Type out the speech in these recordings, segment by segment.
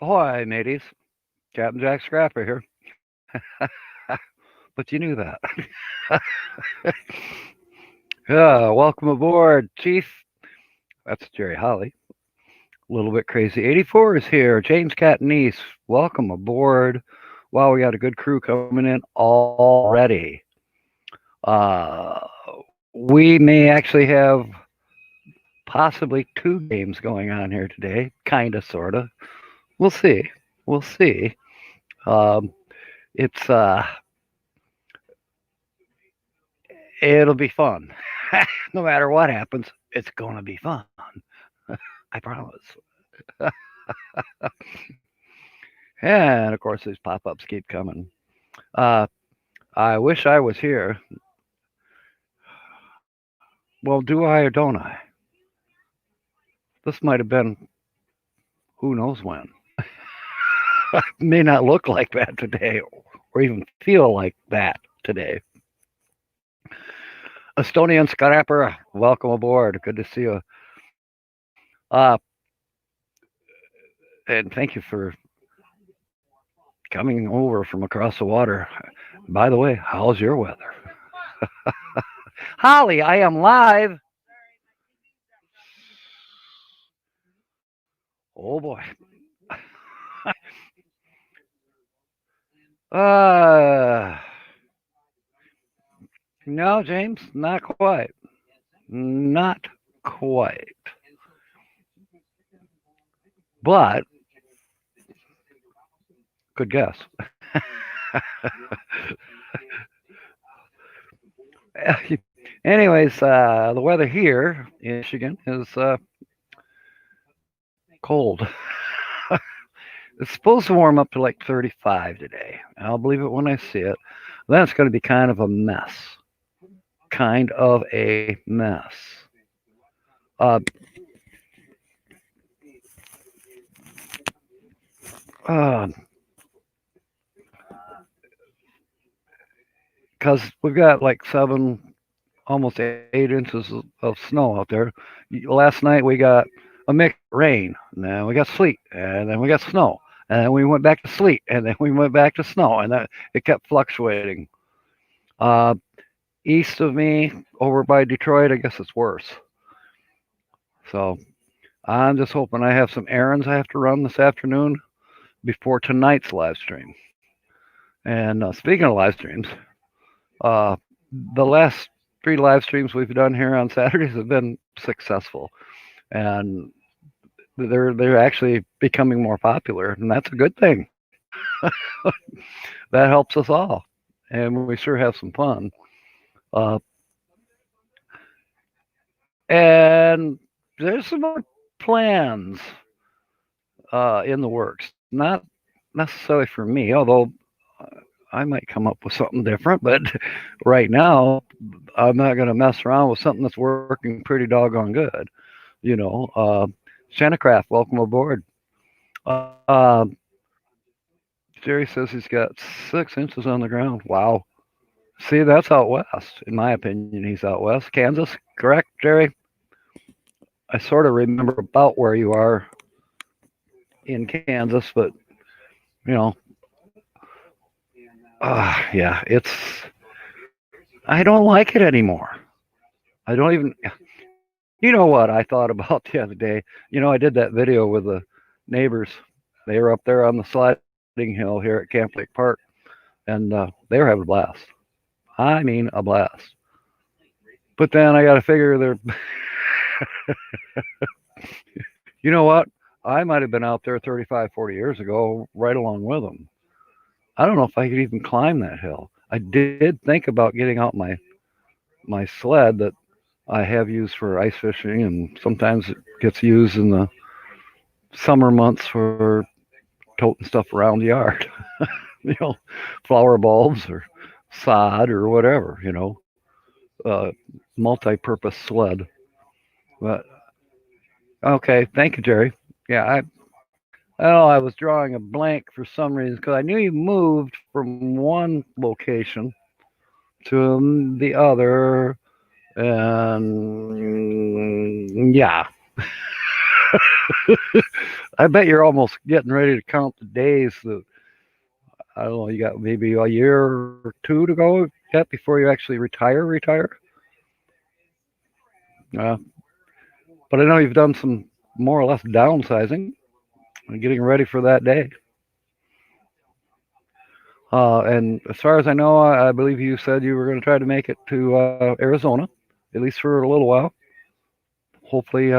Ahoy, mateys. Captain Jack Scrapper here. But you knew that. Yeah, welcome aboard, Chief. That's Jerry Holly. A little bit crazy. 84 is here. James Catanese, welcome aboard. Wow, we got a good crew coming in already. Uh, we may actually have possibly two games going on here today. Kind of, sort of. We'll see. We'll see. Um, it's it'll be fun. No matter what happens, it's gonna be fun. I promise. And of course, these pop-ups keep coming. Uh, I wish I was here. Well, do I or don't I? This might have been who knows when. May not look like that today, or even feel like that today. Estonian Scrapper, welcome aboard. Good to see you. Uh, and thank you for coming over from across the water. By the way, how's your weather? Holly, I am live. Oh boy. Uh, no, James, not quite. Not quite. But good guess. Anyways, the weather here in Michigan is cold. It's supposed to warm up to like 35 today. I'll believe it when I see it. Then it's going to be kind of a mess. Kind of a mess. Uh, uh, because we've got like almost 8 inches of snow out there. Last night we got a mixed rain, and then we got sleet, and then we got snow, and then we went back to sleet, and then we went back to snow, and it kept fluctuating. Uh, East of me, over by Detroit, I guess it's worse. So I'm just hoping I have some errands I have to run this afternoon before tonight's live stream. And speaking of live streams, uh, the last 3 live streams we've done here on Saturdays have been successful, and they're actually becoming more popular, and that's a good thing. That helps us all, and we sure have some fun. Uh, and there's some other plans in the works, not necessarily for me, although I might come up with something different. But right now, I'm not going to mess around with something that's working pretty doggone good. You know, Shanacraft, welcome aboard. Uh, Jerry says he's got 6 inches on the ground. Wow. See, that's out west. In my opinion, he's out west. Kansas, correct, Jerry? I sort of remember about where you are in Kansas, but you know, yeah, I don't like it anymore. I don't even. You know what I thought about the other day? I did that video with the neighbors. They were up there on the sliding hill here at Camp Lake Park, and they were having a blast. I mean, a blast. But then I got to figure they're. You know what? I might have been out there 35, 40 years ago, right along with them. I don't know if I could even climb that hill. I did think about getting out my sled that I have used for ice fishing, and sometimes it gets used in the summer months for toting stuff around the yard. you know, Flower bulbs or sod or whatever. Uh, multi-purpose sled. But okay, thank you, Jerry. Yeah, I was drawing a blank for some reason because I knew you moved from one location to the other, and yeah, I bet you're almost getting ready to count the days that, I don't know, you got maybe a year or two to go yet before you actually retire. Uh, but I know you've done some more or less downsizing and getting ready for that day. And as far as I know, I believe you said you were going to try to make it to Arizona, at least for a little while. Hopefully,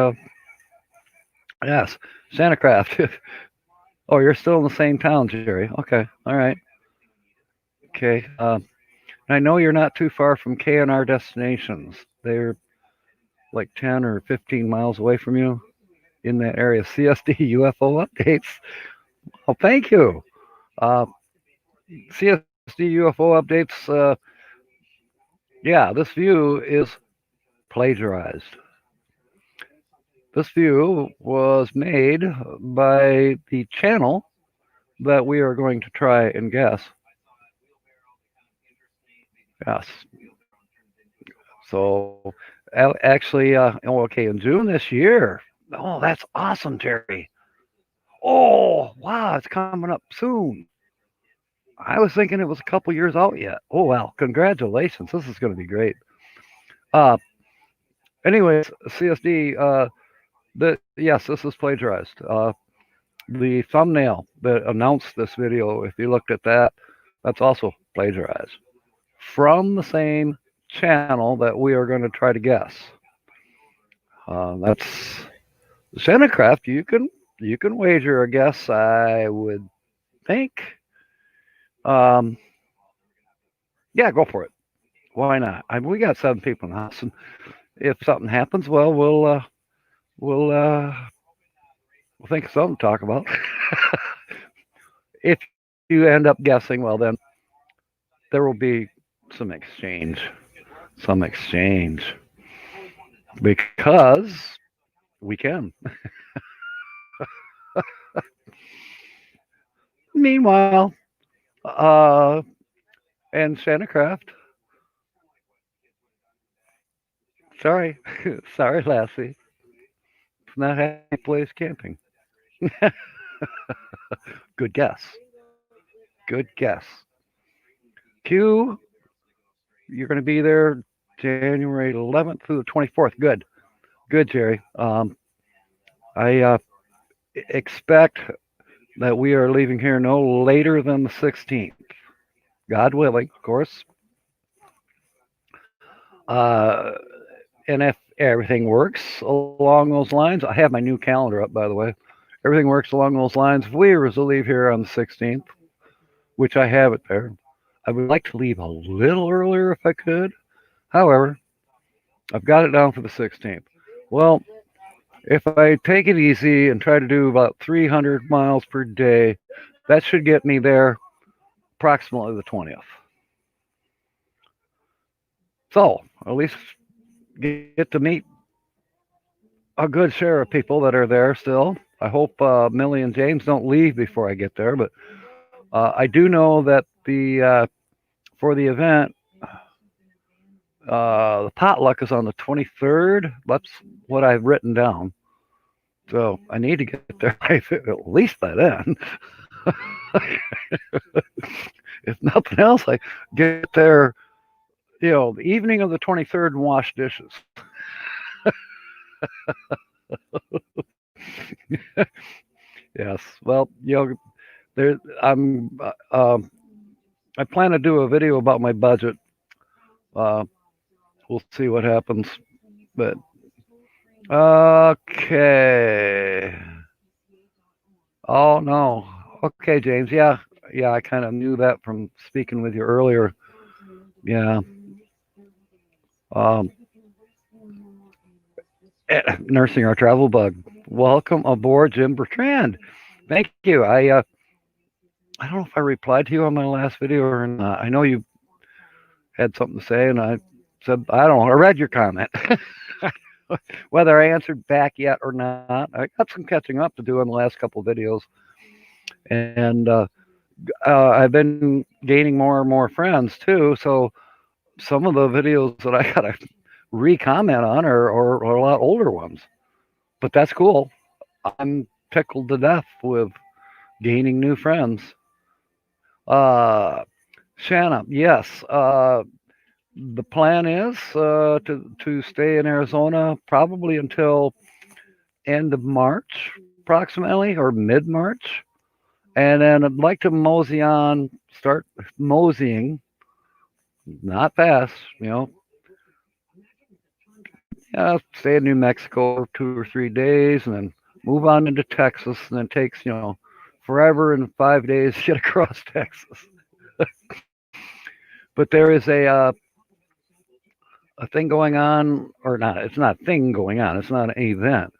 yes, Santa Craft. Oh, you're still in the same town, Jerry. Okay, all right. Okay. I know you're not too far from KNR destinations. They're like 10 or 15 miles away from you in that area. CSD UFO updates. Oh, thank you. CSD UFO updates. Yeah, this view is plagiarized. This view was made by the channel that we are going to try and guess. Yes. So actually, okay, in June this year. Oh, that's awesome, Terry. Oh, wow, it's coming up soon. I was thinking it was a couple years out yet. Oh, well, congratulations. This is going to be great. Uh, anyways, CSD, yes, this is plagiarized. The thumbnail that announced this video, if you looked at that, that's also plagiarized from the same channel that we are going to try to guess. That's Centicraft. You can wager a guess, I would think. Yeah, go for it. Why not? We got 7 people in the house, and if something happens, well, we'll think of something to talk about. If you end up guessing, well, then there will be some exchange, because we can. Meanwhile, and Santacraft. Sorry, sorry, Lassie. It's not Happy Place Camping. Good guess. Good guess. Q, you're going to be there January 11th through the 24th. Good. Good, Jerry. I expect that we are leaving here no later than the 16th. God willing, of course. And if everything works along those lines, I have my new calendar up, by the way. Everything works along those lines. If we were to leave here on the 16th, which I have it there, I would like to leave a little earlier if I could. However, I've got it down for the 16th. Well, if I take it easy and try to do about 300 miles per day, that should get me there approximately the 20th. So, at least get to meet a good share of people that are there still. I hope Millie and James don't leave before I get there, but I do know that the for the event, the potluck is on the 23rd. That's what I've written down. So I need to get there at least by then. If nothing else, I get there, the evening of the 23rd and wash dishes. Yes. Well, there. I plan to do a video about my budget. We'll see what happens. But okay. Oh no. Okay, James. Yeah. I kind of knew that from speaking with you earlier. Yeah. Nursing our travel bug. Welcome aboard, Jim Bertrand. Thank you. I don't know if I replied to you on my last video or not. I know you had something to say, and I said, I don't know. I read your comment. Whether I answered back yet or not, I got some catching up to do on the last couple of videos. And I've been gaining more and more friends, too. So some of the videos that I got to re-comment on are a lot older ones. But that's cool. I'm tickled to death with gaining new friends. Uh, Shanna, yes. The plan is to stay in Arizona probably until end of March, approximately, or mid March, and then I'd like to start moseying, not fast, stay in New Mexico for 2 or 3 days, and then move on into Texas, and then takes forever and 5 days to get across Texas. But there is a thing going on, or not? It's not a thing going on. It's not an event.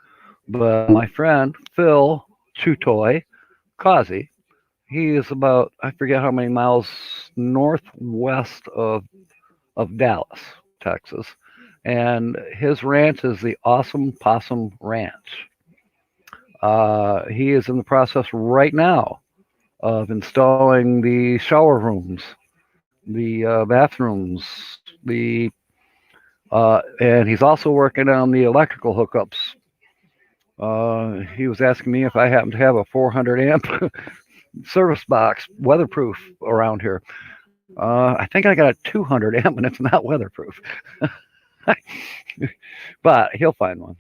But my friend Phil Chutoy Kazi, he is about, I forget how many miles northwest of Dallas, Texas, and his ranch is the Awesome Possum Ranch. He is in the process right now of installing the shower rooms, the bathrooms, and he's also working on the electrical hookups. He was asking me if I happen to have a 400 amp service box, weatherproof, around here. I think I got a 200 amp, and it's not weatherproof. But he'll find one.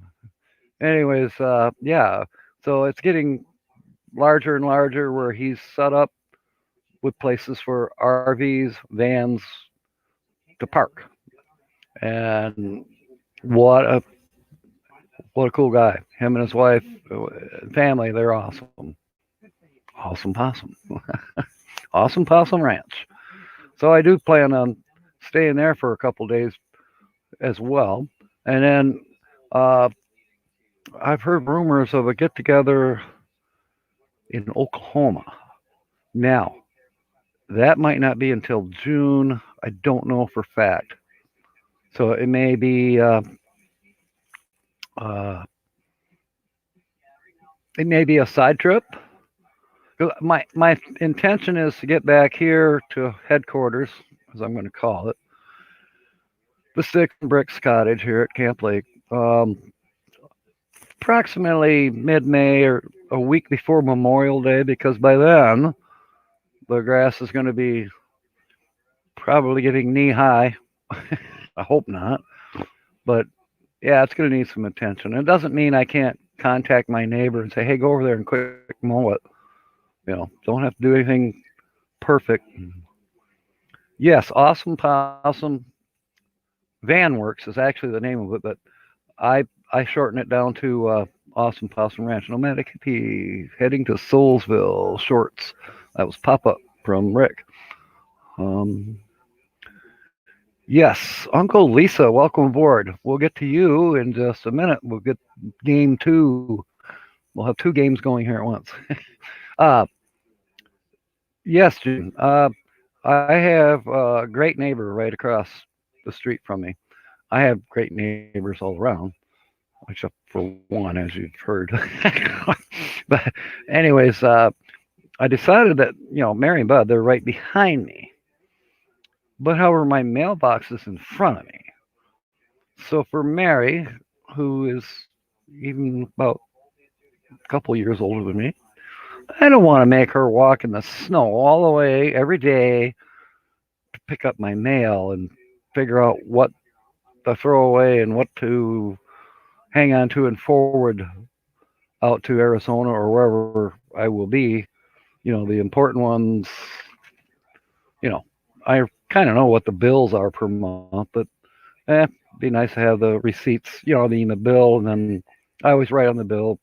Anyways, yeah. So it's getting larger and larger where he's set up with places for RVs, vans to park. And what a what a cool guy. Him and his wife, family, they're awesome. Awesome Possum. Awesome Possum Ranch. So I do plan on staying there for a couple days as well. And then uh, I've heard rumors of a get together in Oklahoma. Now, that might not be until June. I don't know for fact. So uh, it may be a side trip. My intention is to get back here to headquarters, as I'm going to call it, the Sticks and Bricks Cottage here at Camp Lake, approximately mid-May or a week before Memorial Day, because by then the grass is going to be probably getting knee high. I hope not, but yeah, it's going to need some attention. It doesn't mean I can't contact my neighbor and say, "Hey, go over there and quick mow it." Don't have to do anything perfect. Yes, Awesome Possum Van Works is actually the name of it, but I shorten it down to Awesome Possum Ranch. Nomadic Hippie heading to Soulsville Shorts. That was pop up from Rick. Yes, Uncle Lisa, welcome aboard. We'll get to you in just a minute. We'll get game 2. We'll have 2 games going here at once. uh, yes, June. I have a great neighbor right across the street from me. I have great neighbors all around, except for one, as you've heard. But anyways, I decided that, Mary and Bud, they're right behind me. But however, my mailbox is in front of me. So for Mary, who is even about a couple years older than me, I don't want to make her walk in the snow all the way every day to pick up my mail and figure out what to throw away and what to hang on to and forward out to Arizona or wherever I will be. The important ones, I kind of know what the bills are per month, but be nice to have the receipts, the bill, and then I always write on the bill,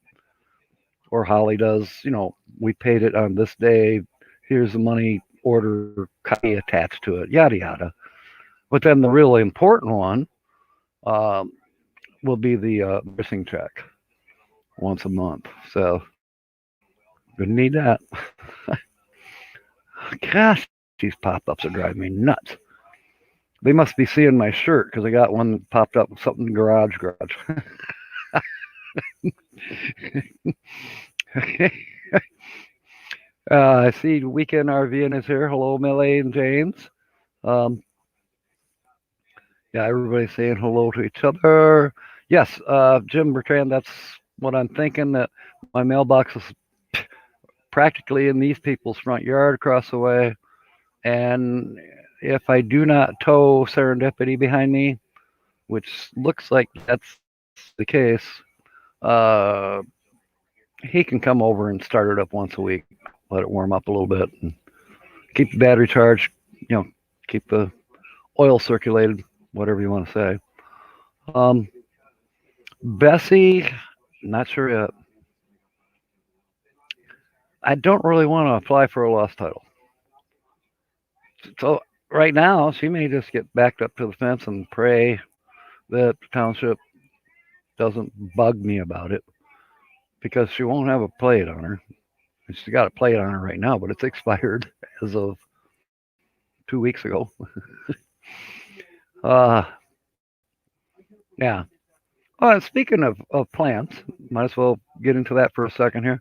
or Holly does, we paid it on this day. Here's the money order copy attached to it, yada yada. But then the really important one will be the missing check once a month. So gonna need that. Gosh, these pop-ups are driving me nuts. They must be seeing my shirt because I got one that popped up with something garage. I see Weekend RVing is here. Hello, Millie and James. Yeah, everybody's saying hello to each other. Yes, Jim Bertrand, that's what I'm thinking, that my mailbox is practically in these people's front yard across the way. And if I do not tow Serendipity behind me, which looks like that's the case, uh, he can come over and start it up once a week, let it warm up a little bit, and keep the battery charged, keep the oil circulated, whatever you want to say. Bessie, not sure yet. I don't really want to apply for a lost title. So right now, she may just get backed up to the fence and pray that the township doesn't bug me about it, because she won't have a plate on her. She's got a plate on her right now, but it's expired as of 2 weeks ago. uh, yeah. Speaking of plants, might as well get into that for a second here.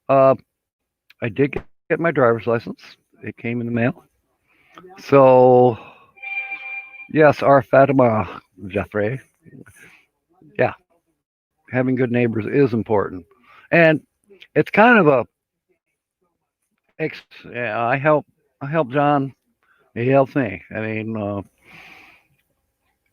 Uh, I did get my driver's license. It came in the mail. So, yes, our Fatima Jeffrey. Yeah, having good neighbors is important. And it's kind of yeah, I help John. He helps me. I mean,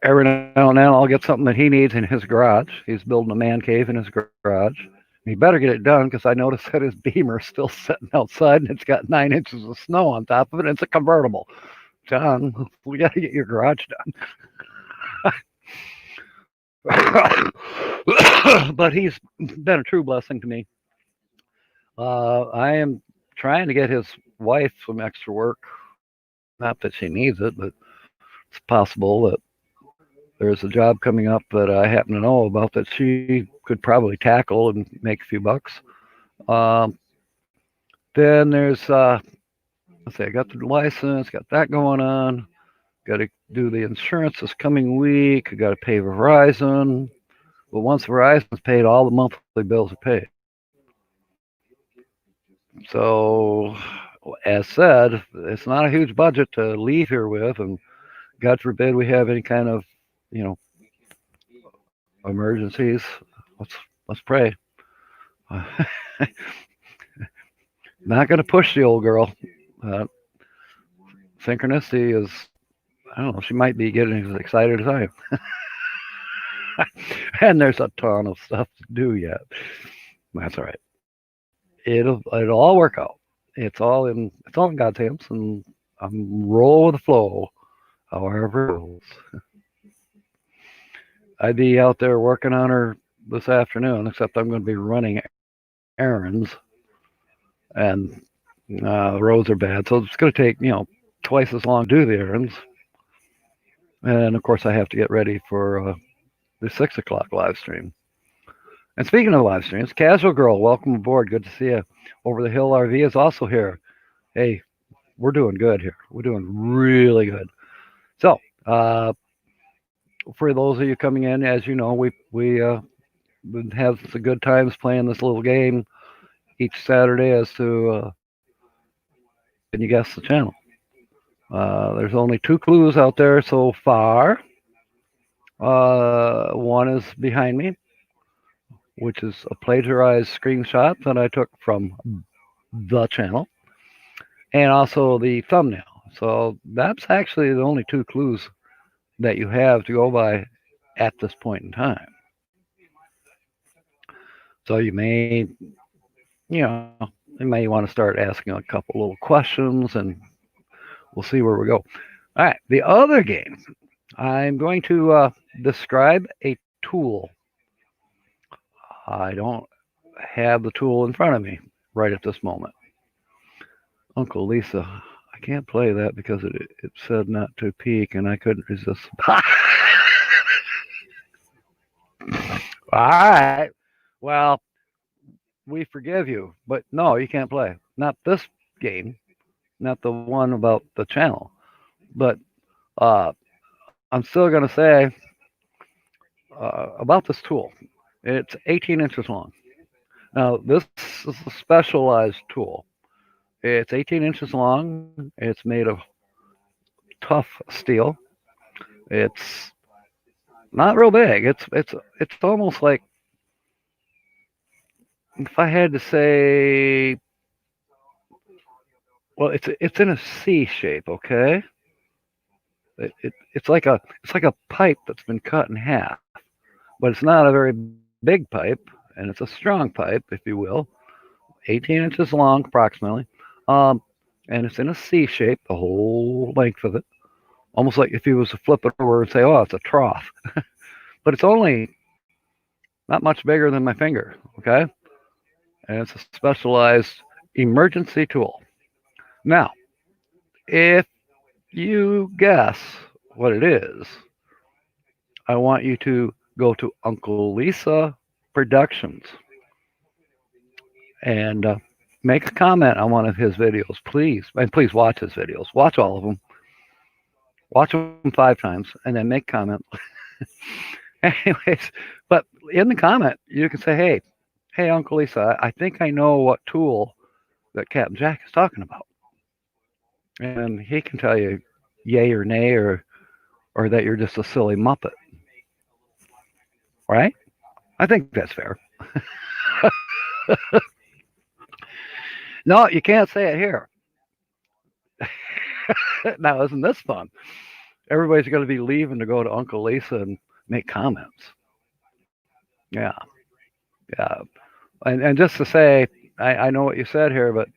every now and then I'll get something that he needs in his garage. He's building a man cave in his garage. He better get it done, because I noticed that his Beamer's still sitting outside and it's got 9 inches of snow on top of it. And it's a convertible. John, we got to get your garage done. But he's been a true blessing to me. I am trying to get his wife some extra work. Not that she needs it, but it's possible that there's a job coming up that I happen to know about that she could probably tackle and make a few bucks. Um, then there's, let's see, I got the license, got that going on. Got to do the insurance this coming week. I got to pay Verizon. But once Verizon's paid, all the monthly bills are paid. So, as said, it's not a huge budget to leave here with, and God forbid we have any kind of, you know, emergencies. Let's pray. Not going to push the old girl. Uh, Synchronicity is, I don't know, she might be getting as excited as I am. And there's a ton of stuff to do yet. That's all right. It'll all work out. It's all in God's hands, and I'm roll with the flow, however it goes. I'd be out there working on her this afternoon, except I'm going to be running errands, and the roads are bad, so it's going to take twice as long to do the errands. And of course, I have to get ready for the 6 o'clock live stream. And speaking of live streams, Casual Girl, welcome aboard. Good to see you. Over the Hill RV is also here. Hey, we're doing good here. We're doing really good. So, for those of you coming in, as you know, we have some good times playing this little game each Saturday as to can you guess the channel? There's only 2 clues out there so far. One is behind me, which is a plagiarized screenshot that I took from the channel, and also the thumbnail. So that's actually the only 2 clues that you have to go by at this point in time. So you may, you may want to start asking a couple little questions, and we'll see where we go. All right, the other game, I'm going to describe a tool. I don't have the tool in front of me right at this moment. Uncle Lisa, I can't play that because it said not to peek, and I couldn't resist. All right. Well, we forgive you, but no, you can't play. Not this game, not the one about the channel. But I'm still going to say about this tool. It's 18 inches long. Now, this is a specialized tool. It's 18 inches long. It's made of tough steel. It's not real big. It's almost like if I had to say, well, it's in a C shape, okay? It's like a pipe that's been cut in half, but it's not a very big pipe, and it's a strong pipe, if you will, 18 inches long approximately, um, and it's in a C shape, the whole length of it, almost like if you was to flip it over and say, "Oh, it's a trough," but it's only not much bigger than my finger, okay? And it's a specialized emergency tool. Now, if you guess what it is, I want you to go to Uncle Lisa Productions and make a comment on one of his videos, please. And please watch his videos. Watch all of them. Watch them 5 times and then make comment. Anyways, but in the comment, you can say, hey, Uncle Lisa, I think I know what tool that Captain Jack is talking about. And he can tell you yay or nay or that you're just a silly muppet. Right? I think that's fair. No, you can't say it here. Now, isn't this fun? Everybody's going to be leaving to go to Uncle Lisa and make comments. Yeah, yeah. And just to say, I know what you said here, but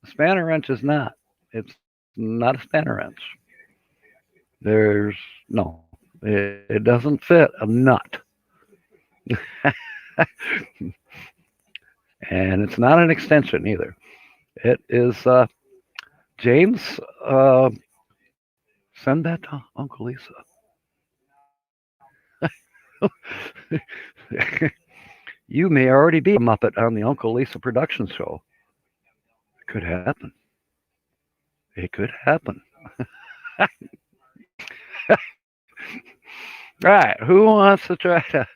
spanner wrench is not. It's not a spanner wrench. There's no. It doesn't fit a nut, and it's not an extension either. It is James. Send that to Uncle Lisa. You may already be a Muppet on the Uncle Lisa production show. It could happen. It could happen. All right, who wants to try to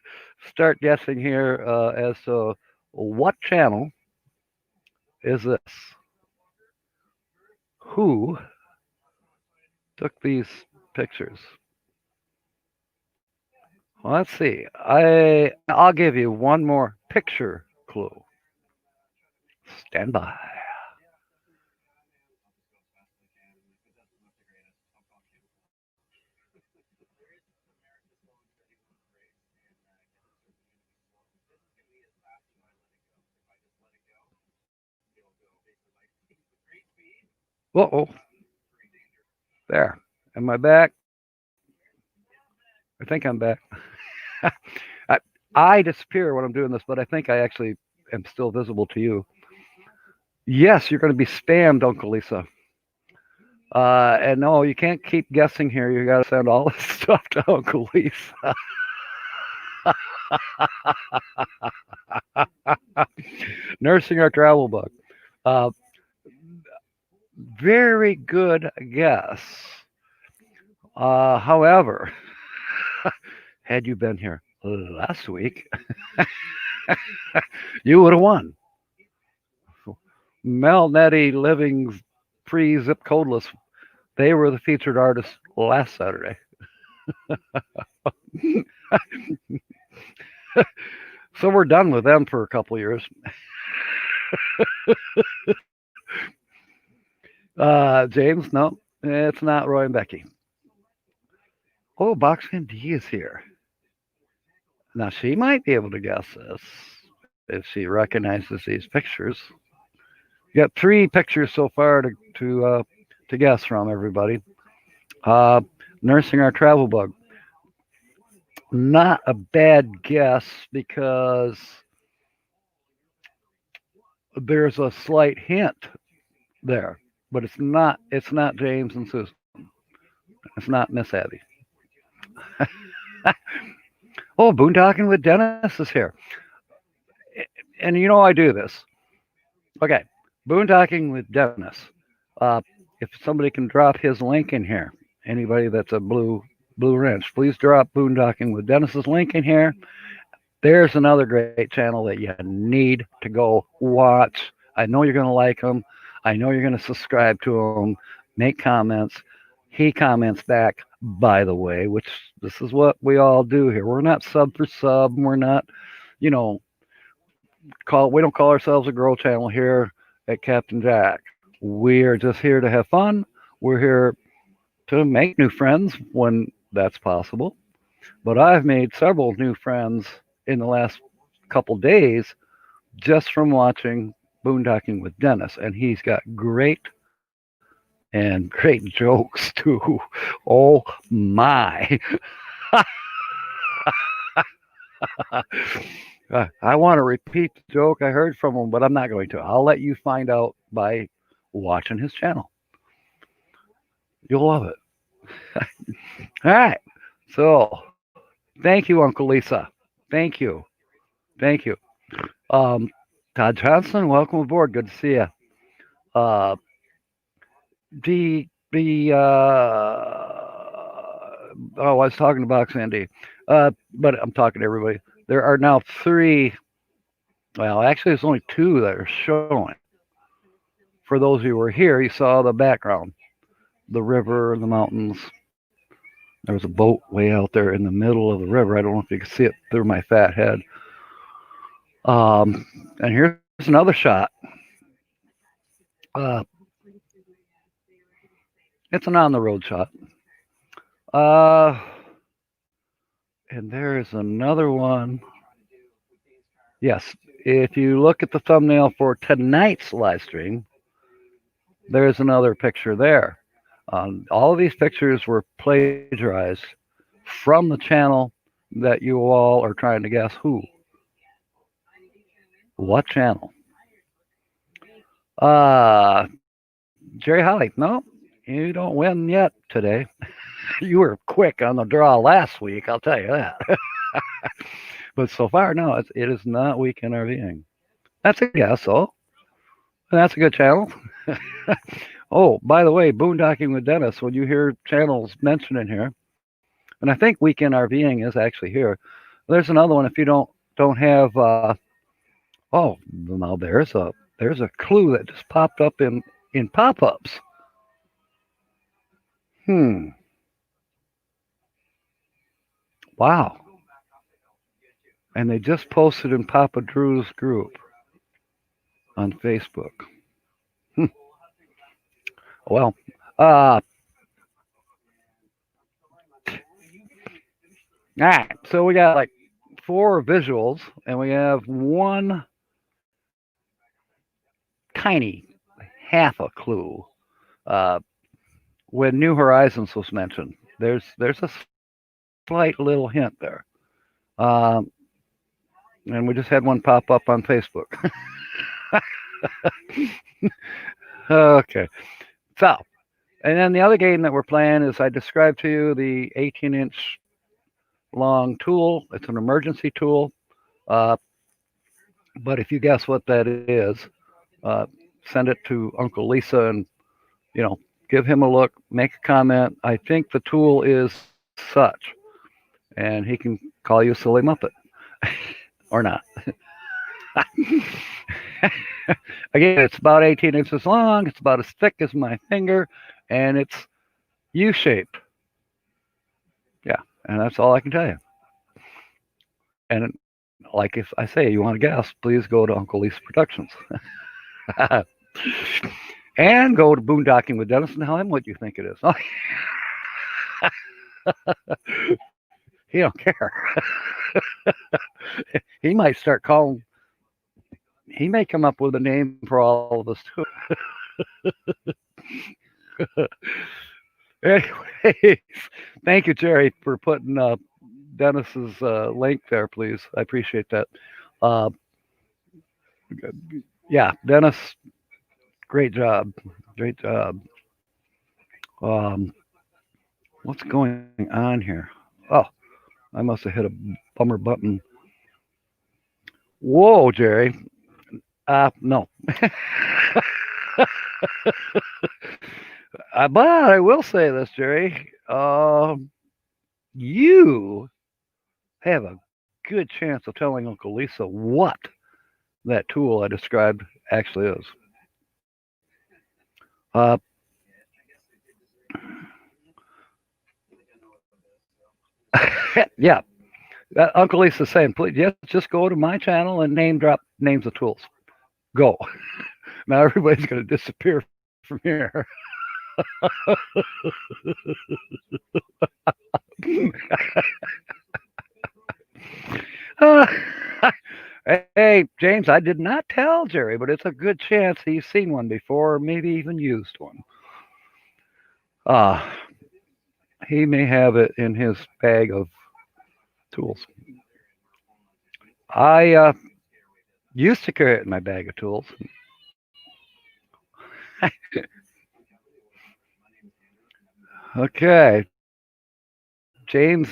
start guessing here as to what channel is this? Who took these pictures? Well, let's see. I'll give you one more picture clue. Stand by. Uh-oh. There. Am I back? I think I'm back. I, I disappear when I'm doing this, but I think I actually am still visible to you. Yes, you're going to be spammed, Uncle Lisa. And no, you can't keep guessing here. You got to send all this stuff to Uncle Lisa. Nursing our travel bug. Uh, very good guess. However, had you been here last week, you would have won. Mel, Nettie, Livings, Zip Codeless, they were the featured artists last Saturday. So we're done with them for a couple years. James, no, it's not Roy and Becky. Oh, Boxman D is here. Now she might be able to guess this if she recognizes these pictures. You got 3 pictures so far to guess from everybody. Nursing our travel bug. Not a bad guess because there's a slight hint there, but it's not James and Susan. It's not Miss Abby. Oh, boondocking with Dennis is here. And you know I do this. Okay, boondocking with Dennis. If somebody can drop his link in here, anybody that's a blue wrench, please drop boondocking with Dennis's link in here. There's another great channel that you need to go watch. I know you're going to like him. I know you're going to subscribe to him, make comments. He comments back, by the way, which this is what we all do here. We're not sub for sub. We're not, you know, we don't call ourselves a grow channel here at Captain Jack. We are just here to have fun. We're here to make new friends when that's possible. But I've made several new friends in the last couple days just from watching Boondocking with Dennis, and he's got great and great jokes too. Oh my. I want to repeat the joke I heard from him, but I'm not going to. I'll let you find out by watching his channel. You'll love it. All right. So, thank you, Uncle Lisa. Thank you. Thank you. Um, Todd Johnson, welcome aboard. Good to see you. Uh, I was talking to Box Andy, but I'm talking to everybody. There are now three. Well, actually, there's only two that are showing. For those who were here, you saw the background, the river, the mountains. There was a boat way out there in the middle of the river. I don't know if you can see it through my fat head. And here's another shot. Uh, it's an on the road shot. Uh, and there's another one. Yes, if you look at the thumbnail for tonight's live stream, there's another picture there. All of these pictures were plagiarized from the channel that you all are trying to guess who. What channel? Jerry Holly, no, you don't win yet today. You were quick on the draw last week, I'll tell you that. But so far, no, it is not Weekend RVing. That's a guess, though. That's a good channel. Oh, by the way, Boondocking with Dennis, when you hear channels mentioned in here, and I think Weekend RVing is actually here. There's another one if you don't have. Oh, now there's a clue that just popped up in pop-ups. Wow. And they just posted in Papa Drew's group on Facebook. Well, all right. So we got like 4 visuals, and we have one tiny half a clue. When New Horizons was mentioned, there's a slight little hint there. And we just had one pop up on Facebook. Okay. So, and then the other game that we're playing is I described to you the 18-inch long tool. It's an emergency tool. But if you guess what that is, send it to Uncle Lisa and, give him a look, make a comment. I think the tool is such, and he can call you a silly Muppet or not. Again, it's about 18 inches long. It's about as thick as my finger, and it's U-shaped. Yeah, and that's all I can tell you. And like if I say you want to guess, please go to Uncle Lisa Productions. And go to Boondocking with Dennis and tell him what you think it is. He don't care. He might start calling. He may come up with a name for all of us too. Anyways, thank you, Jerry, for putting Dennis's link there, please. I appreciate that. Yeah, Dennis, great job. Great job. What's going on here? Oh, I must have hit a bummer button. Whoa, Jerry. No. But I will say this, Jerry. You have a good chance of telling Uncle Lisa what that tool I described actually is. Yeah. Uncle Lisa's saying, please, just go to my channel and name drop names of tools. Go. Now everybody's going to disappear from here. Hey, James, I did not tell Jerry, but it's a good chance he's seen one before, or maybe even used one. Uh, he may have it in his bag of tools. I used to carry it in my bag of tools. Okay. James,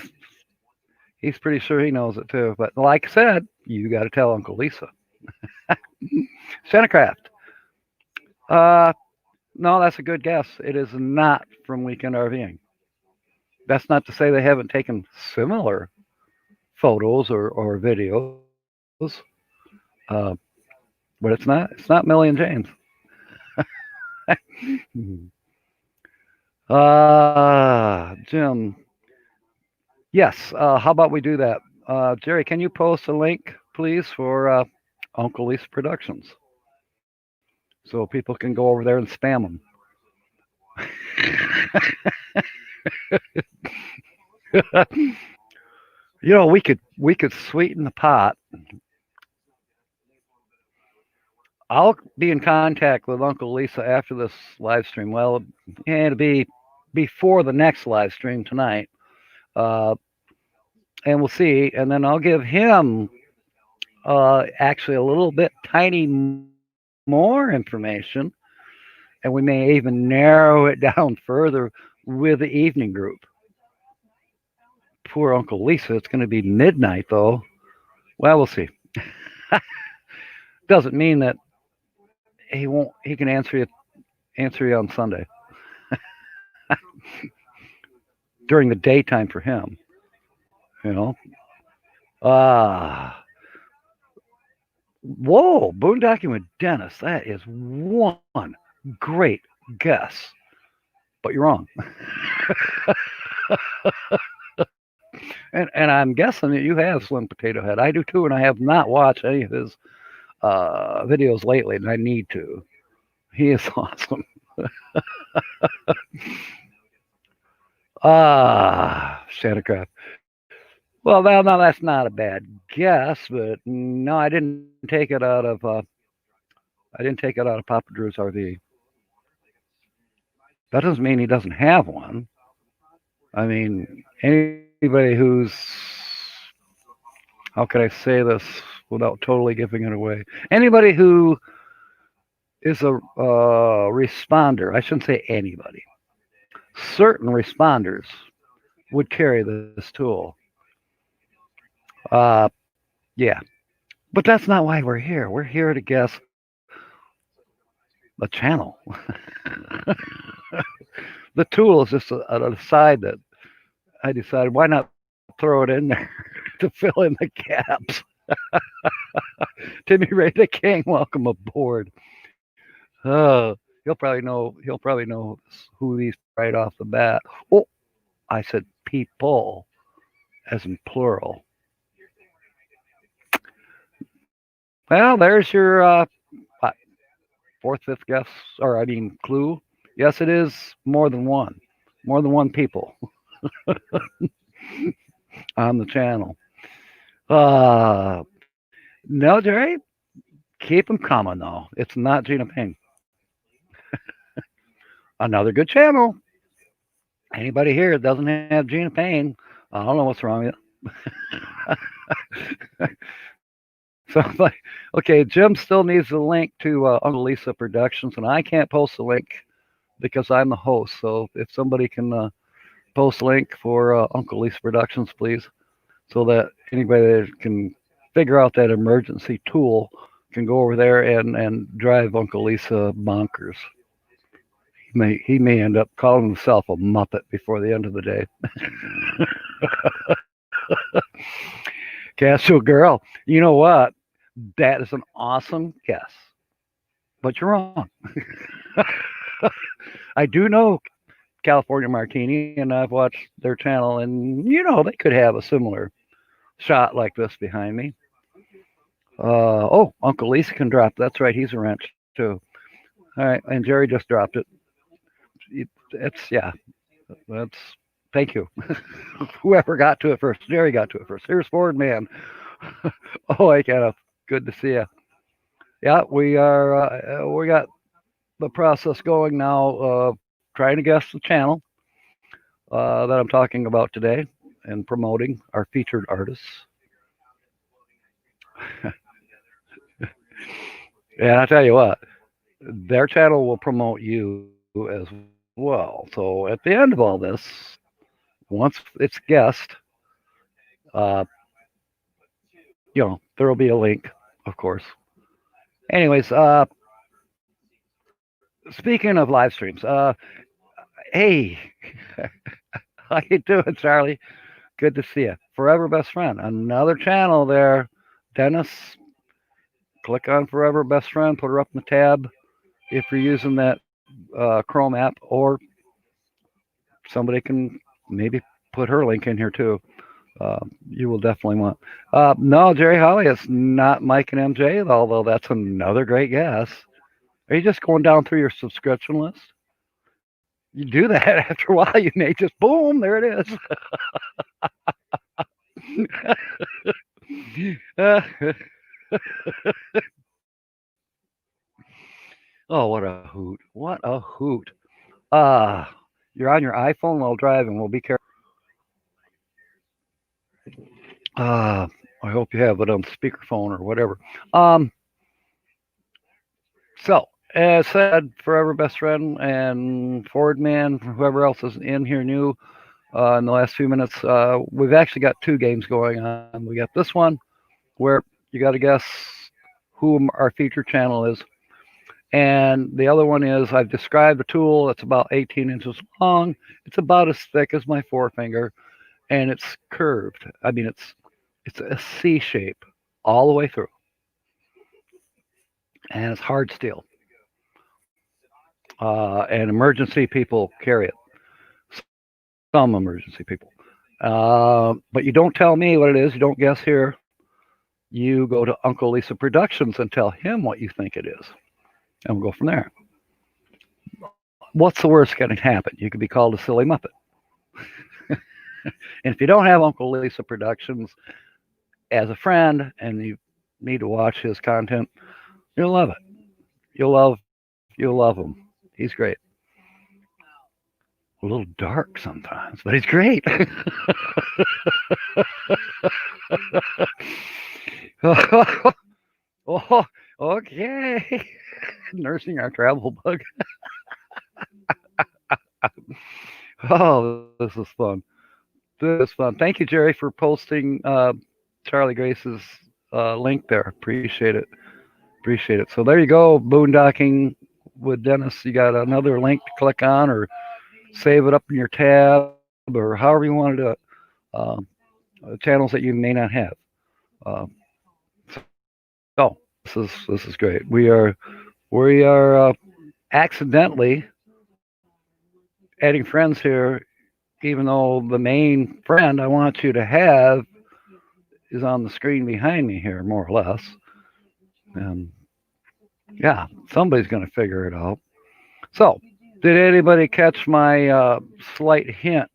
he's pretty sure he knows it too. But like I said, you got to tell Uncle Lisa. Centercraft. No, that's a good guess. It is not from Weekend RVing. That's not to say they haven't taken similar photos or videos, uh, but it's not. It's not Millie and James. Jim. Yes. How about we do that? Jerry, can you post a link, please, for Uncle Lisa Productions, so people can go over there and spam them. we could sweeten the pot. I'll be in contact with Uncle Lisa after this live stream. Well, it'll be before the next live stream tonight, and we'll see. And then I'll give him actually a little bit tiny more information, and we may even narrow it down further with the evening group. Poor Uncle Lisa, it's going to be midnight though. Well, we'll see. Doesn't mean that he can answer you on Sunday during the daytime for him. You know. Whoa, boondocking with Dennis. That is one great guess, but you're wrong. and I'm guessing that you have Slim Potato Head. I do too, and I have not watched any of his videos lately, and I need to. He is awesome. Shattercraft. Well, now that's not a bad guess, but no, I didn't take it out of Papa Drew's RV. That doesn't mean he doesn't have one. I mean, anybody who's, how can I say this without totally giving it away? Anybody who is a responder, I shouldn't say anybody, certain responders would carry this tool. Yeah, but that's not why we're here. We're here to guess the channel. The tool is just an aside that I decided why not throw it in there to fill in the gaps. Timmy Ray the King, welcome aboard. He'll probably know who these right off the bat. Oh, I said people as in plural. Well, there's your fourth, fifth guess, or I mean clue. Yes, it is more than one people on the channel. No, Jerry, keep them coming though. It's not Gina Ping. Another good channel. Anybody here that doesn't have Gina Payne, I don't know what's wrong with it. So, okay, Jim still needs the link to Uncle Lisa Productions, and I can't post the link because I'm the host. So, if somebody can post a link for Uncle Lisa Productions, please, so that anybody that can figure out that emergency tool can go over there and drive Uncle Lisa bonkers. He may end up calling himself a Muppet before the end of the day. Castro Girl, you know what? That is an awesome guess, but you're wrong. I do know California Martini, and I've watched their channel, and they could have a similar shot like this behind me. Oh, Uncle Lisa can drop. That's right. He's a wrench too. All right, and Jerry just dropped it. It's yeah. That's thank you. Whoever got to it first. Jerry got to it first. Here's Ford Man. Oh, I Kenneth. Good to see you. Yeah, we are. We got the process going now. Trying to guess the channel that I'm talking about today and promoting our featured artists. And I tell you what, their channel will promote you as well. So at the end of all this, once it's guessed, uh, there will be a link, of course. Anyways, speaking of live streams, hey, how you doing, Charlie? Good to see you. Forever Best Friend, another channel there. Dennis, click on Forever Best Friend, put her up in the tab if you're using that Chrome app, or somebody can maybe put her link in here too. You will definitely want. No, Jerry Holly, it's not Mike and MJ, although that's another great guess. Are you just going down through your subscription list? You do that after a while, you may just boom, there it is. Oh, what a hoot! What a hoot! Uh, you're on your iPhone while driving. We'll be careful. I hope you have it on speakerphone or whatever. Um, so, as said, Forever Best Friend and Ford Man, whoever else is in here new in the last few minutes, we've actually got two games going on. We got this one where you got to guess who our feature channel is. And the other one is I've described a tool that's about 18 inches long. It's about as thick as my forefinger, and it's curved. I mean, it's a C shape all the way through, and it's hard steel. And emergency people carry it. Some emergency people. But you don't tell me what it is. You don't guess here. You go to Uncle Lisa Productions and tell him what you think it is, and we'll go from there. What's the worst that can happen? You could be called a silly muppet. And if you don't have Uncle Lisa Productions as a friend and you need to watch his content, you'll love it. You'll love him. He's great. A little dark sometimes, but he's great. Oh, okay. Nursing our travel bug. Oh, this is fun. This is fun. Thank you, Jerry, for posting Charlie Grace's link there. Appreciate it. Appreciate it. So there you go, boondocking with Dennis. You got another link to click on or save it up in your tab or however you want to do it. Channels that you may not have. So this is great. We are accidentally adding friends here, even though the main friend I want you to have is on the screen behind me here, more or less. And yeah, somebody's going to figure it out. So, did anybody catch my slight hint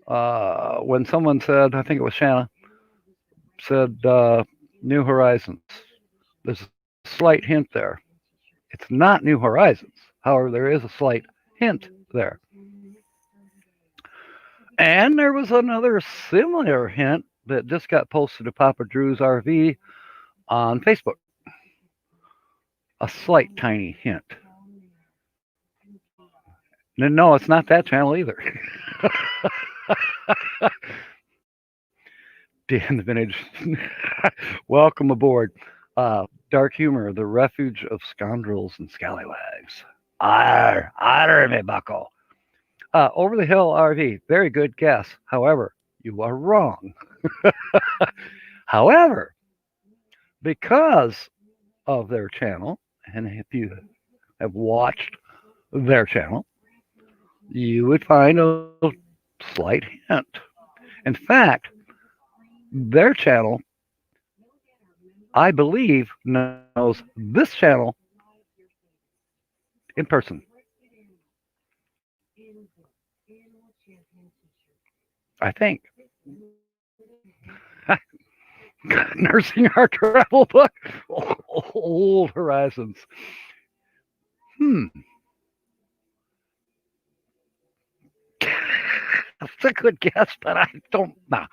when someone said, I think it was Shanna, said New Horizons? There's a slight hint there. It's not New Horizons. However, there is a slight hint there. And there was another similar hint that just got posted to Papa Drew's RV on Facebook. A slight tiny hint. No, it's not that channel either. Dan the Vintage. Welcome aboard. Dark humor, the refuge of scoundrels and scallywags. Arr, me bucko. Over the Hill RV, very good guess. However, you are wrong. However, because of their channel, and if you have watched their channel, you would find a slight hint. In fact, their channel, I believe, knows this channel in person. I think. Nursing our travel book, Old Horizons. That's a good guess, but I don't. Nah,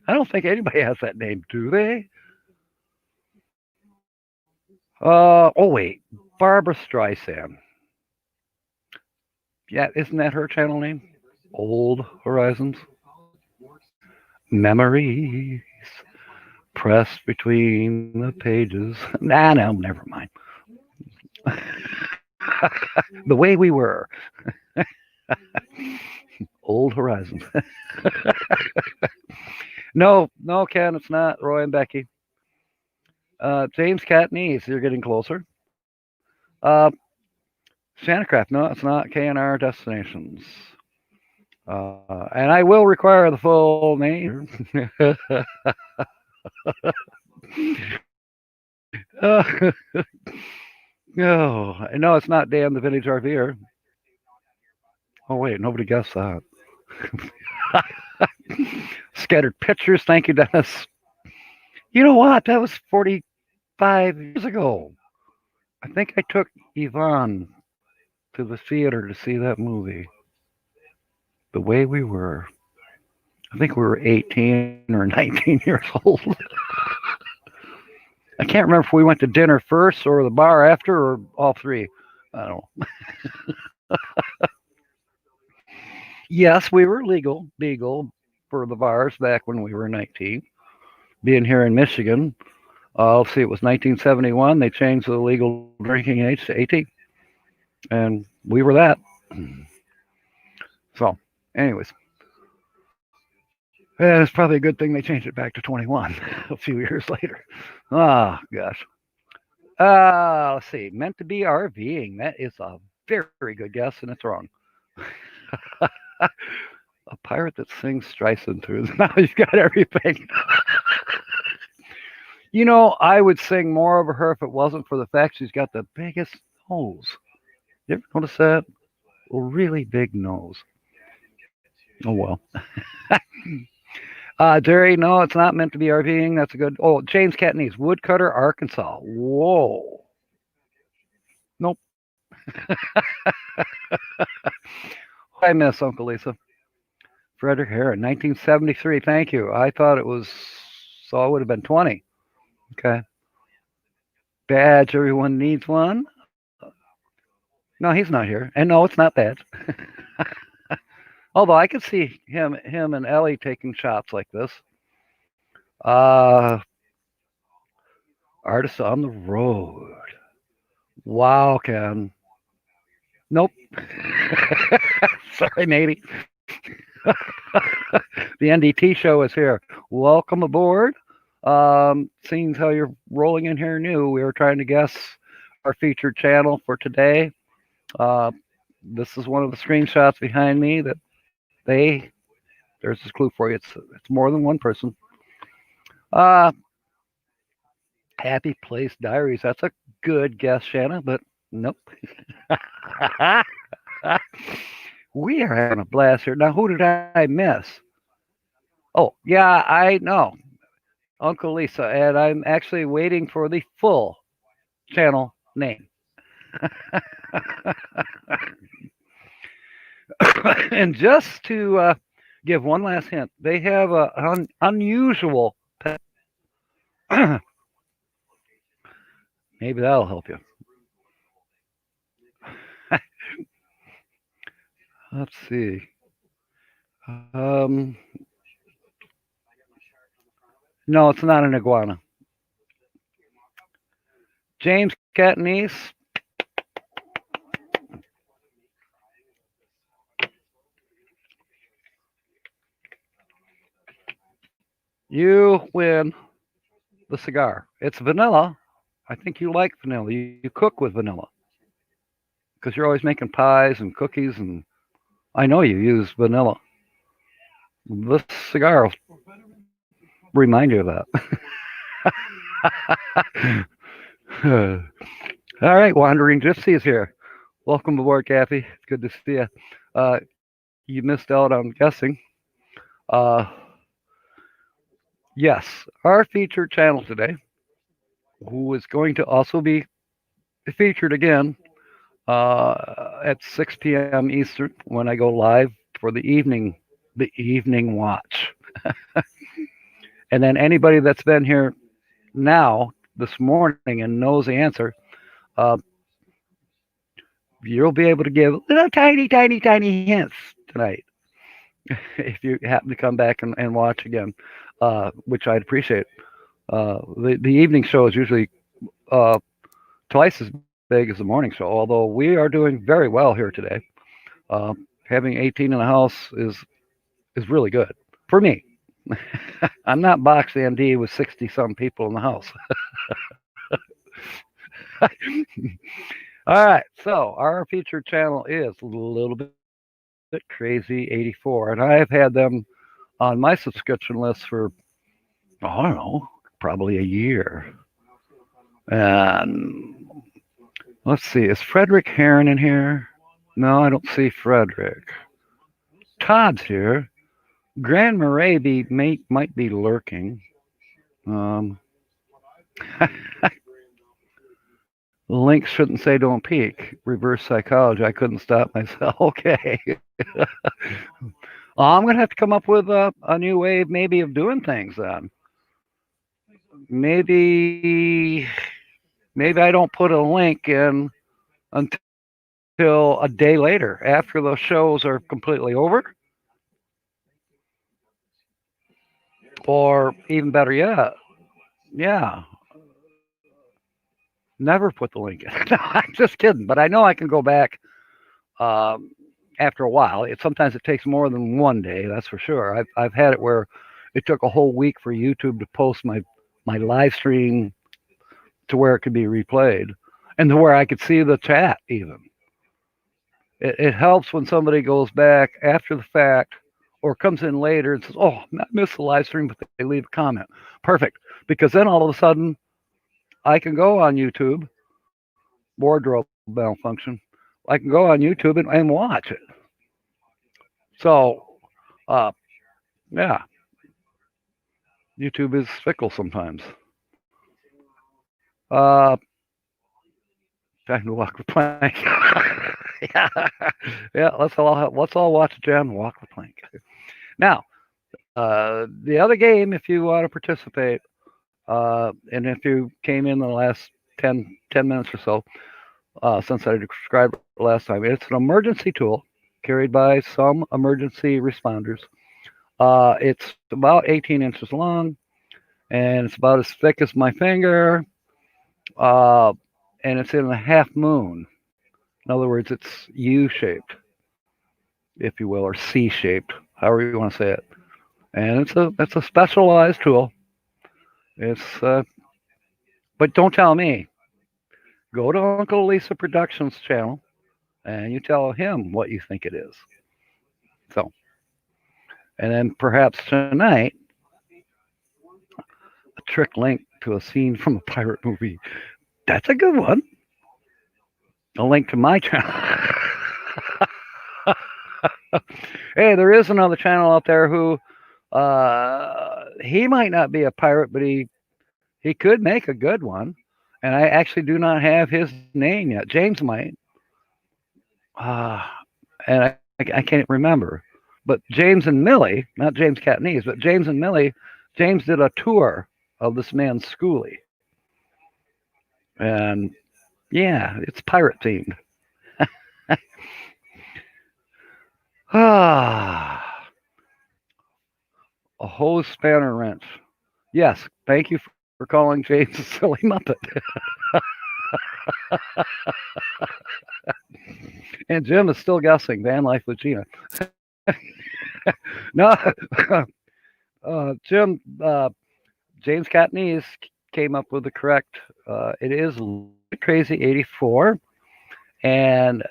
I don't think anybody has that name, do they? Oh wait, Barbara Streisand. Yeah, isn't that her channel name? Old Horizons. Memories pressed between the pages. Nah, no, never mind. The way we were. Old Horizons. No, Ken, it's not Roy and Becky. James Catnese, you're getting closer. Santacraft, no, it's not KNR Destinations. And I will require the full name. No, it's not Dan the Vintage RVer. Oh, wait, nobody guessed that. Scattered pictures. Thank you, Dennis. You know what? That was 45 years ago. I think I took Yvonne to the theater to see that movie. The Way We Were. I think we were 18 or 19 years old. I can't remember if we went to dinner first or the bar after or all three. I don't know. Yes, we were legal for the bars back when we were 19. Being here in Michigan, let's see, it was 1971. They changed the legal drinking age to 18. And we were that. So, anyways. Yeah, it's probably a good thing they changed it back to 21 a few years later. Oh, gosh. Let's see. Meant to be RVing. That is a very good guess, and it's wrong. A pirate that sings Streisand through. Now you've got everything. I would sing more over her if it wasn't for the fact she's got the biggest nose. You ever notice that? A really big nose. Oh, well. Jerry, no, it's not meant to be RVing. That's a good. Oh, James Catnese, Woodcutter, Arkansas. Whoa. Nope. I miss Uncle Lisa. Frederick Heron, 1973. Thank you. I thought it was, so it would have been 20. Okay. Badge, everyone needs one. No, he's not here. And no, it's not Badge. Although I could see him and Ellie taking shots like this. Artists on the road. Wow, Ken. Nope. Sorry, matey. The NDT show is here. Welcome aboard. Seeing how you're rolling in here new, we were trying to guess our featured channel for today. This is one of the screenshots behind me that there's this clue for you. It's more than one person. Happy Place Diaries. That's a good guess, Shanna, but nope. We are having a blast here. Now, who did I miss? Oh, yeah, I know. Uncle Lisa, and I'm actually waiting for the full channel name. And just to give one last hint, they have an unusual pet. Maybe that'll help you. Let's see. No, it's not an iguana. James Catnese. You win the cigar. It's vanilla. I think you like vanilla. You cook with vanilla because you're always making pies and cookies, and I know you use vanilla. This cigar remind you of that. All right, Wandering Gypsy is here. Welcome aboard, Kathy. It's good to see you. You missed out on guessing. Uh, yes, our featured channel today, who is going to also be featured again at 6 p.m. Eastern when I go live for the evening watch. And then anybody that's been here now this morning and knows the answer, uh, you'll be able to give little tiny hints tonight if you happen to come back and watch again, which I'd appreciate. The evening show is usually twice as big as the morning show, although we are doing very well here today. Having 18 in the house is really good for me. I'm not box MD with 60 some people in the house. All right, so our featured channel is a little bit crazy 84, and I've had them on my subscription list for, I don't know, probably a year. And let's see, is Frederick Heron in here? No, I don't see Frederick. Todd's here. Grand Moraby might be lurking. Links shouldn't say don't peek. Reverse psychology. I couldn't stop myself. Okay. I'm going to have to come up with a new way maybe of doing things then. Maybe I don't put a link in until a day later after the shows are completely over. Or even better yet, yeah, never put the link in. No, I'm just kidding. But I know I can go back after a while. Sometimes it takes more than one day, that's for sure. I've had it where it took a whole week for YouTube to post my live stream to where it could be replayed and to where I could see the chat even. It helps when somebody goes back after the fact or comes in later and says, oh, I missed the live stream, but they leave a comment. Perfect. Because then all of a sudden I can go on YouTube, wardrobe malfunction. I can go on YouTube and watch it. So, yeah, YouTube is fickle sometimes. Time to walk the plank. yeah, let's all watch Jen walk the plank. Now, the other game, if you want to participate, and if you came in the last 10 minutes or so, since I described it last time, it's an emergency tool carried by some emergency responders. It's about 18 inches long, and it's about as thick as my finger, and it's in a half moon. In other words, it's U-shaped, if you will, or C-shaped, however you want to say it. And it's a specialized tool. It's but don't tell me. Go to Uncle Lisa Productions channel, and you tell him what you think it is. So, and then perhaps tonight, a trick link to a scene from a pirate movie. That's a good one. A link to my channel. Hey, there is another channel out there who he might not be a pirate, but he could make a good one. And I actually do not have his name yet. James might. And I can't remember. But James and Millie, not James Catanese, but James and Millie, James did a tour of this man's schoolie. And yeah, it's pirate themed. A hose spanner wrench. Yes, thank you for calling James a silly muppet. And Jim is still guessing van life with Gina. No, Jim, James Catanese came up with the correct. It is Crazy 84. And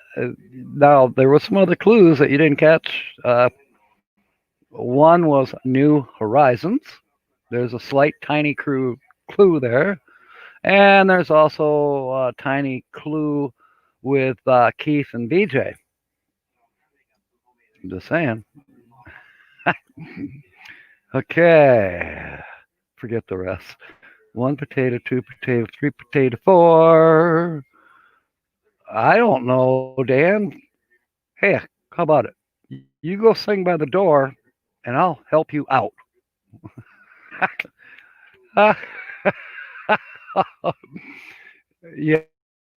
now there were some other clues that you didn't catch. One was New Horizons, There's a slight tiny clue there. And there's also a tiny clue with Keith and BJ. I'm just saying. Okay. Forget the rest. 1 potato, 2 potato, 3 potato, 4. I don't know, Dan. Hey, how about it? You go sing by the door, and I'll help you out.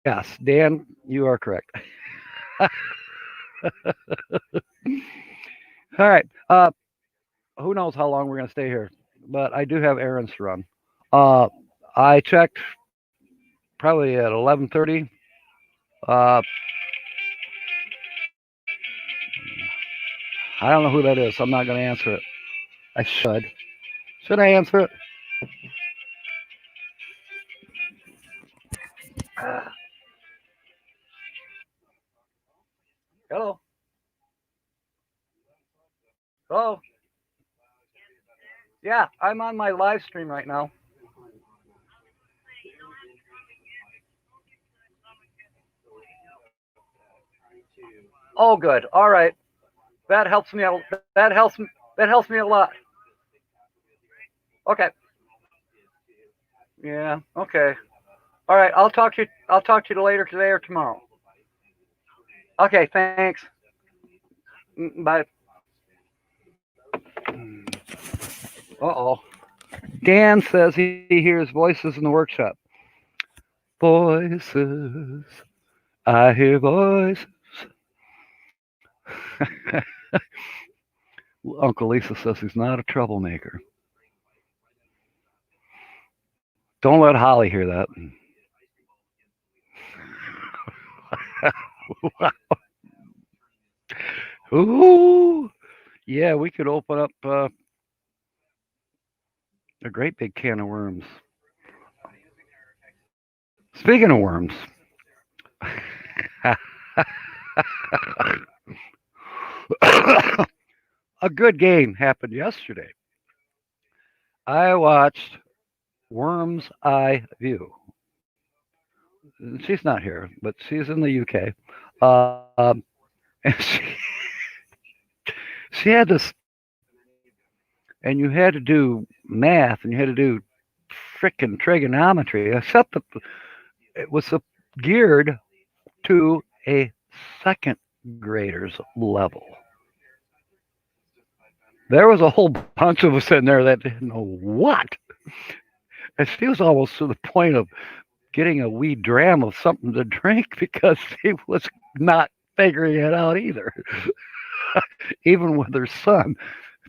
Yes, Dan, you are correct. All right. Who knows how long we're going to stay here, but I do have errands to run. I checked probably at 11:30. I don't know who that is, so I'm not going to answer it. I should. Should I answer it? Hello. Hello. Yeah, I'm on my live stream right now. Oh, good. All right. That helps me. That helps me. That helps me a lot. Okay. Yeah. Okay. All right. I'll talk to you. I'll talk to you later today or tomorrow. Okay. Thanks. Bye. Uh-oh. Dan says he hears voices in the workshop. Voices. I hear voices. Uncle Lisa says he's not a troublemaker. Don't let Holly hear that. Ooh. Yeah, we could open up a great big can of worms. Speaking of worms, a good game happened yesterday. I watched Worm's Eye View. She's not here, but she's in the UK. And she had this, and you had to do math, and you had to do frickin' trigonometry, except that it was geared to a second grader's level. There was a whole bunch of us in there that didn't know what. And she was almost to the point of getting a wee dram of something to drink because she was not figuring it out either. Even with her son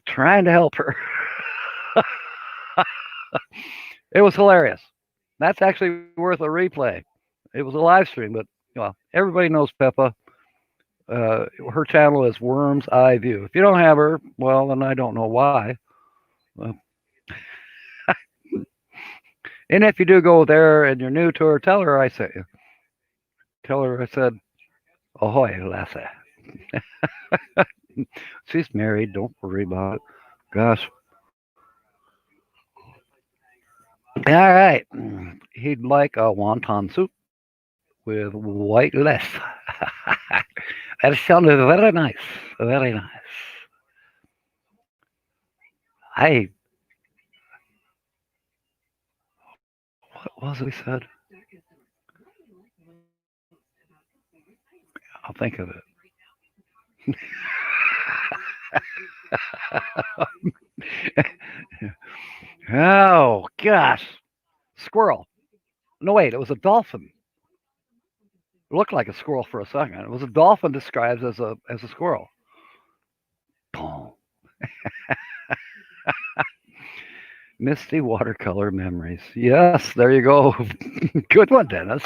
trying to help her. It was hilarious. That's actually worth a replay. It was a live stream, but everybody knows Peppa. Her channel is Worm's Eye View. If you don't have her, well, then I don't know why. And if you do go there and you're new to her, tell her I sent you. Tell her I said, ahoy, lassie. She's married. Don't worry about it. Gosh. All right. He'd like a wonton soup with white lettuce. That sounded very nice. Very nice. What was it he said? I'll think of it. Oh, gosh. Squirrel. No, wait, it was a dolphin. It looked like a squirrel for a second. It was a dolphin disguised as a squirrel. Boom. Misty watercolor memories. Yes, there you go. Good one, Dennis.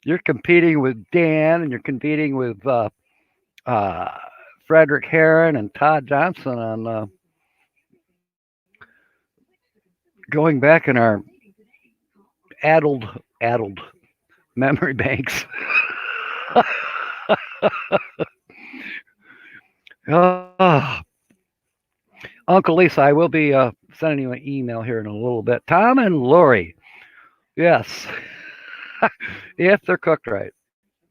You're competing with Dan, and you're competing with Frederick Heron and Todd Johnson on going back in our addled memory banks. Uncle Lisa, I will be sending you an email here in a little bit. Tom and Lori, yes, if they're cooked right.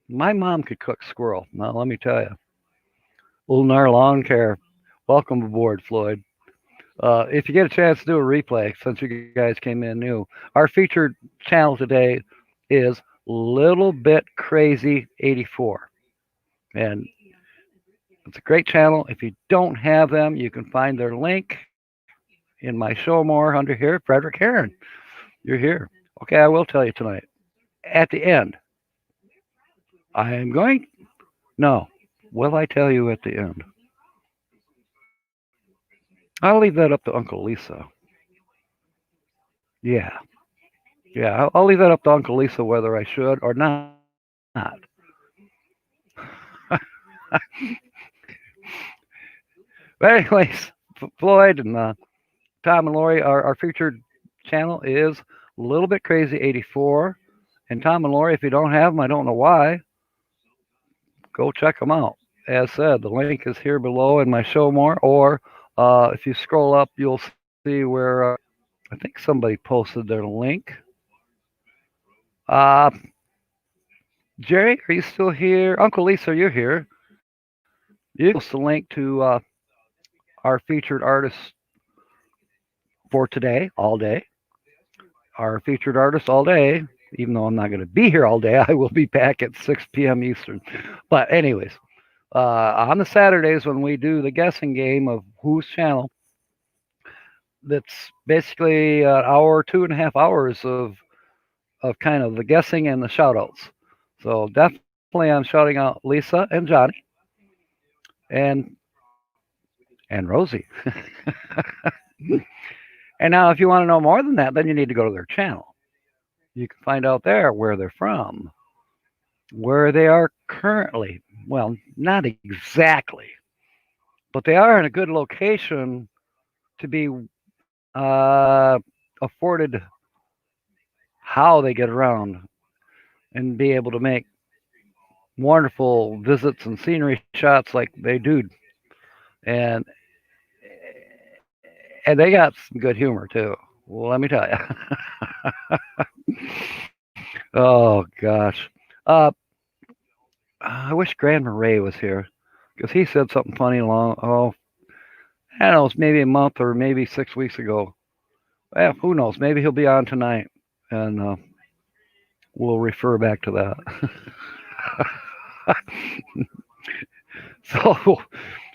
My mom could cook squirrel. Now let me tell you, Ulnar Lawn Care, welcome aboard, Floyd. If you get a chance to do a replay, since you guys came in new, our featured channel today is Little Bit Crazy 84. And it's a great channel. If you don't have them, you can find their link in my show more under here. Frederick Heron, you're here. Okay, I will tell you tonight. At the end, I am going. No, will I tell you at the end? I'll leave that up to Uncle Lisa. Yeah, yeah, I'll leave that up to Uncle Lisa whether I should or not. But anyways, Floyd and Tom and Lori, our featured channel is a Little Bit Crazy 84. And Tom and Lori, if you don't have them, I don't know why, go check them out. As said, the link is here below in my show more, or if you scroll up, you'll see where I think somebody posted their link. Uh, Jerry, are you still here? Uncle Lisa, are you here? You can post the link to our featured artist for today, all day. Our featured artist all day. Even though I'm not going to be here all day, I will be back at 6 p.m. Eastern. But anyways, on the Saturdays when we do the guessing game of whose channel, that's basically an hour, 2.5 hours of kind of the guessing and the shout outs. So definitely I'm shouting out Lisa and Johnny and Rosie. And now if you want to know more than that, then you need to go to their channel. You can find out there where they're from, where they are currently. Well, not exactly, but they are in a good location to be afforded how they get around and be able to make wonderful visits and scenery shots like they do. And and they got some good humor too. Well, let me tell you. Oh gosh. Uh, I wish Grand Marais was here because he said something funny along. Oh, I don't know, it's maybe a month or maybe 6 weeks ago. Well, who knows? Maybe he'll be on tonight, and we'll refer back to that. So,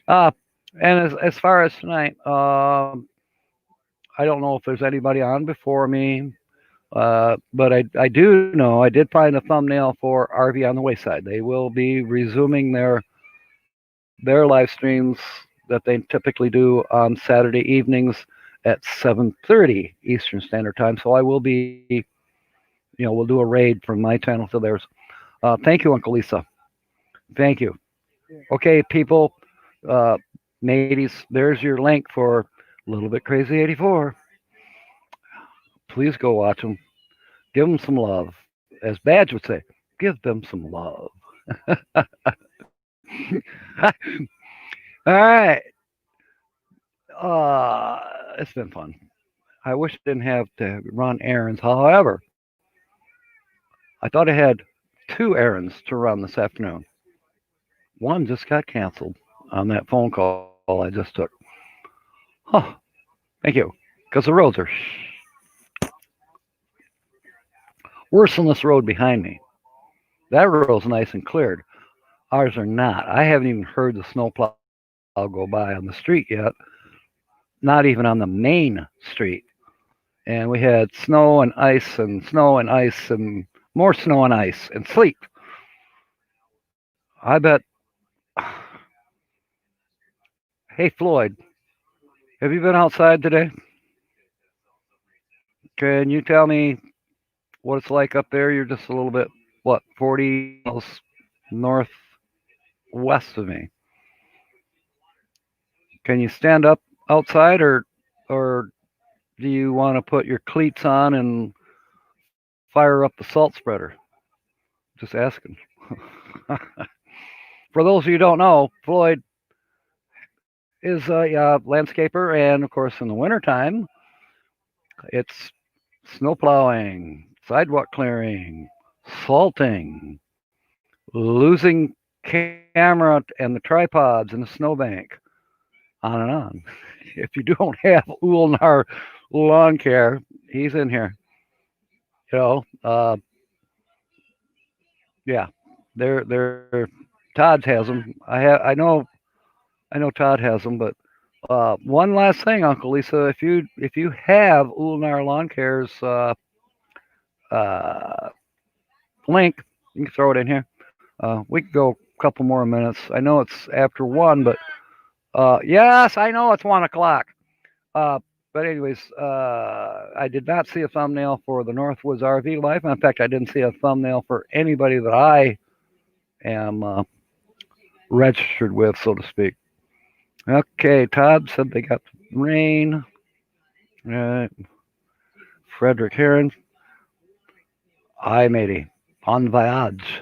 uh, and as far as tonight, I don't know if there's anybody on before me, but I do know I did find a thumbnail for RV on the Wayside. They will be resuming their live streams that they typically do on Saturday evenings at 7:30 Eastern Standard Time. So I will be, we'll do a raid from my channel to theirs. Thank you, Uncle Lisa. Thank you. Okay, people, uh, mateys, there's your link for Little Bit Crazy 84. Please go watch them. Give them some love. As Badge would say, give them some love. All right. It's been fun. I wish I didn't have to run errands. However, I thought I had 2 errands to run this afternoon. One just got canceled on that phone call I just took. Huh. Thank you. Because the roads are worse than this road behind me. That road's nice and cleared. Ours are not. I haven't even heard the snowplow go by on the street yet. Not even on the main street. And we had snow and ice and snow and ice and more snow and ice and sleet. I bet. Hey, Floyd, have you been outside today? Can you tell me what it's like up there? You're just a little bit, what, 40 miles northwest of me. Can you stand up outside, or do you want to put your cleats on and fire up the salt spreader? Just asking. For those of you who don't know, Floyd is a landscaper, and of course in the wintertime, it's snow plowing, sidewalk clearing, salting, losing camera and the tripods in the snowbank, on and on. If you don't have Ulnar lawn care, he's in here. You know, yeah, they're Todd's has them. I know Todd has them, but one last thing, Uncle Lisa, if you have Ulnar Lawn Care's uh, link, you can throw it in here. We can go a couple more minutes. I know it's after one, but yes, I know it's 1 o'clock. Uh, but anyways, I did not see a thumbnail for the Northwoods RV Life. In fact, I didn't see a thumbnail for anybody that I am registered with, so to speak. Okay, Todd said they got rain. Frederick Heron. Hi, matey. Bon voyage.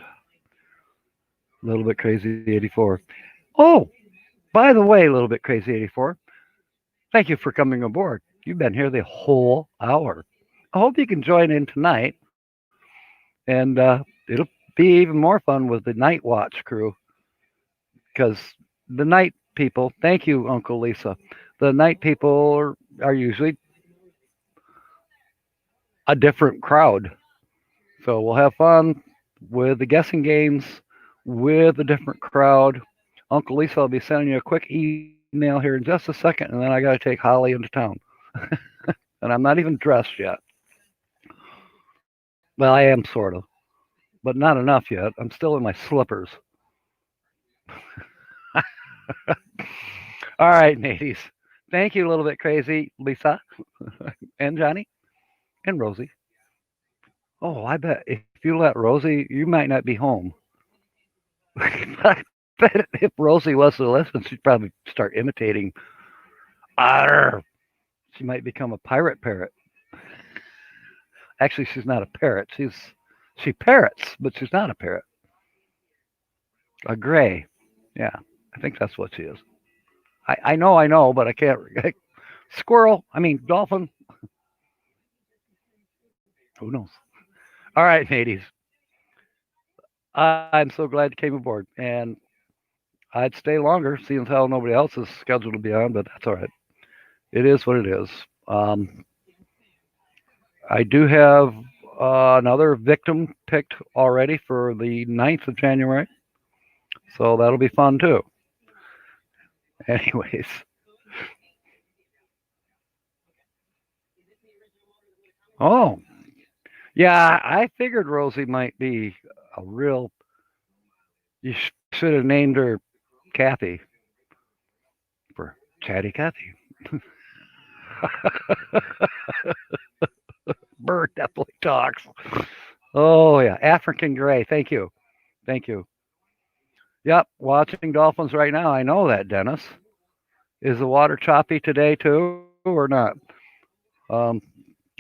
A little bit crazy 84. Oh, by the way, a little bit crazy 84. Thank you for coming aboard. You've been here the whole hour. I hope you can join in tonight, and it'll be even more fun with the Night Watch crew because the night people. Thank you, Uncle Lisa. The night people are usually a different crowd, so we'll have fun with the guessing games with a different crowd. Uncle Lisa will be sending you a quick email here in just a second, and then I got to take Holly into town. And I'm not even dressed yet. Well, I am sort of, but not enough yet. I'm still in my slippers. All right, mateys. Thank you, a little bit crazy, Lisa, and Johnny, and Rosie. Oh, I bet if you let Rosie, you might not be home. I bet if Rosie was to listen, she'd probably start imitating. Arr! She might become a pirate parrot. Actually, she's not a parrot. She parrots, but she's not a parrot. A gray. Yeah, I think that's what she is. I know, but I can't. Squirrel. I mean, dolphin. Who knows? All right, mateys. I'm so glad you came aboard, and I'd stay longer, seeing how nobody else is scheduled to be on, but that's all right. It is what it is. I do have another victim picked already for the 9th of January, so that'll be fun too. Anyways. Oh, yeah, I figured Rosie might be a real. You should have named her Kathy for Chatty Cathy. Bird definitely talks. Oh yeah, African gray. Thank you, thank you. Yep, watching dolphins right now. I know that, Dennis. Is the water choppy today too, or not? Um,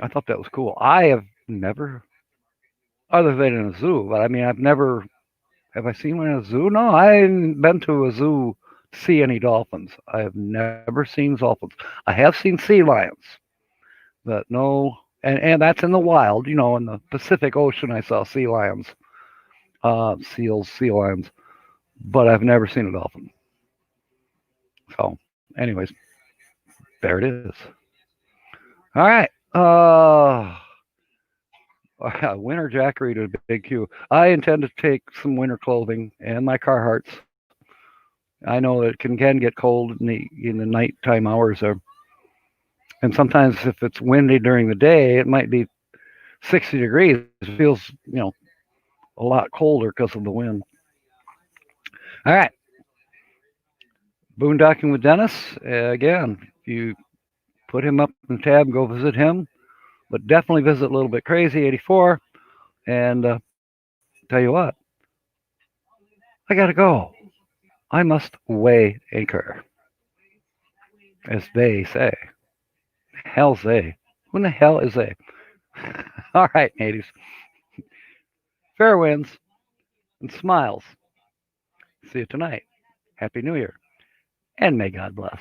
I thought that was cool. I have never, other than in a zoo, but I mean, I've never. Have I seen one in a zoo? No, I haven't been to a zoo to see any dolphins. I have never seen dolphins. I have seen sea lions, but no, and that's in the wild. You know, in the Pacific Ocean, I saw sea lions, seals, sea lions, but I've never seen a dolphin. So, anyways, there it is. All right. Winter jackery to Big Q. I intend to take some winter clothing and my Carhartts. I know it can get cold in the nighttime hours, and sometimes if it's windy during the day, it might be 60 degrees. It feels a lot colder because of the wind. All right, boondocking with Dennis. Again, if you put him up in the tab, go visit him. But definitely visit a little bit crazy 84. And tell you what, I gotta go. I must weigh anchor, as they say. Hell's they. Who in the hell is they? All right, mateys. Fair winds and smiles. See you tonight. Happy New Year. and may God bless.